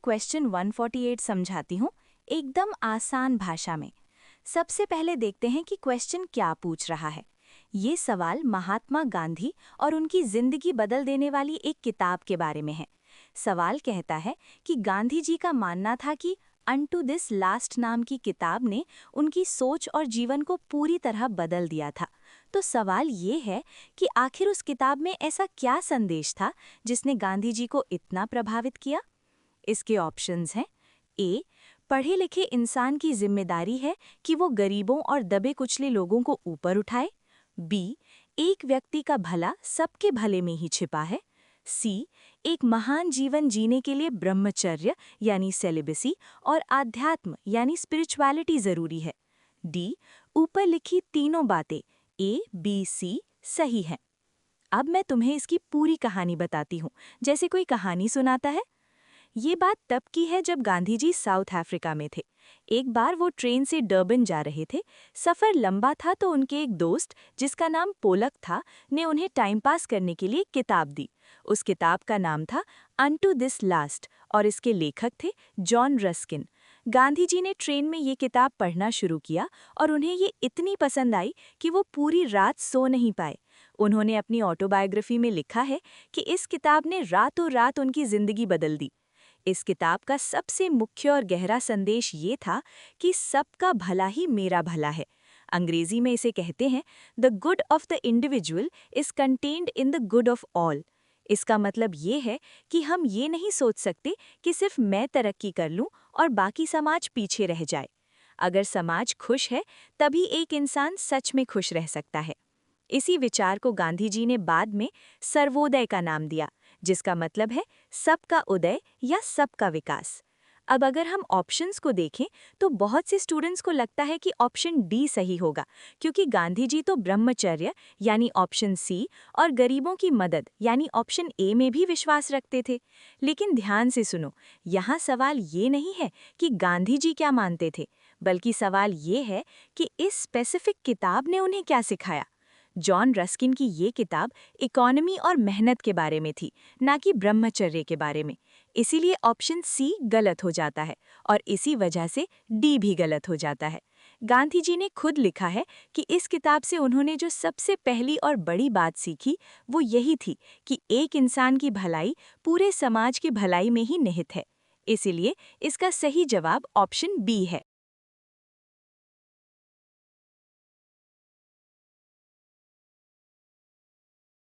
Question 148 समझाती हूँ, एकदम आसान भाषा में। सबसे पहले देखते हैं कि क्वेश्चन क्या पूछ रहा है। ये सवाल महात्मा गांधी और उनकी जिंदगी बदल देने वाली एक किताब के बारे में है। सवाल कहता है कि गांधी जी का मानना था कि अनटू दिस लास्ट नाम की किताब ने उनकी सोच और जीवन को पूरी तरह बदल दिया था। तो सवाल ये है कि आखिर उस किताब में ऐसा क्या संदेश था जिसने गांधी जी को इतना प्रभावित किया। इसके ऑप्शंस हैं। ए, पढ़े लिखे इंसान की जिम्मेदारी है कि वो गरीबों और दबे कुचले लोगों को ऊपर उठाए। बी, एक व्यक्ति का भला सबके भले में ही छिपा है। सी, एक महान जीवन जीने के लिए ब्रह्मचर्य यानी सेलिबेसी और आध्यात्म यानी स्पिरिचुअलिटी जरूरी है। डी, ऊपर लिखी तीनों बातें ए, बी, सी सही हैं। अब मैं तुम्हें इसकी पूरी कहानी बताती हूँ, जैसे कोई कहानी सुनाता है। ये बात तब की है जब गांधी जी साउथ अफ्रीका में थे। एक बार वो ट्रेन से डर्बन जा रहे थे। सफ़र लंबा था तो उनके एक दोस्त, जिसका नाम पोलक था, ने उन्हें टाइम पास करने के लिए किताब दी। उस किताब का नाम था अनटू दिस लास्ट और इसके लेखक थे जॉन रस्किन। गांधी जी ने ट्रेन में ये किताब पढ़ना शुरू किया और उन्हें ये इतनी पसंद आई कि वो पूरी रात सो नहीं पाए। उन्होंने अपनी ऑटोबायोग्राफी में लिखा है कि इस किताब ने रातों रात उनकी जिंदगी बदल दी। इस किताब का सबसे मुख्य और गहरा संदेश ये था कि सबका भला ही मेरा भला है। अंग्रेजी में इसे कहते हैं the good of the individual is contained in the good of all. इसका मतलब ये है कि हम ये नहीं सोच सकते कि सिर्फ मैं तरक्की कर लूं और बाकी समाज पीछे रह जाए। अगर समाज खुश है तभी एक इंसान सच में खुश रह सकता है। इसी विचार को गांधी जी ने बाद में सर्वोदय का नाम दिया, जिसका मतलब है सबका उदय या सबका विकास। अब अगर हम ऑप्शंस को देखें तो बहुत से स्टूडेंट्स को लगता है कि ऑप्शन डी सही होगा, क्योंकि गांधी जी तो ब्रह्मचर्य यानी ऑप्शन सी और गरीबों की मदद यानी ऑप्शन ए में भी विश्वास रखते थे। लेकिन ध्यान से सुनो, यहाँ सवाल ये नहीं है कि गांधी जी क्या मानते थे, बल्कि सवाल ये है कि इस स्पेसिफिक किताब ने उन्हें क्या सिखाया। जॉन रस्किन की ये किताब इकोनॉमी और मेहनत के बारे में थी, ना कि ब्रह्मचर्य के बारे में। इसीलिए ऑप्शन सी गलत हो जाता है और इसी वजह से डी भी गलत हो जाता है। गांधी जी ने खुद लिखा है कि इस किताब से उन्होंने जो सबसे पहली और बड़ी बात सीखी वो यही थी कि एक इंसान की भलाई पूरे समाज की भलाई में ही निहित है। इसीलिए इसका सही जवाब ऑप्शन बी है।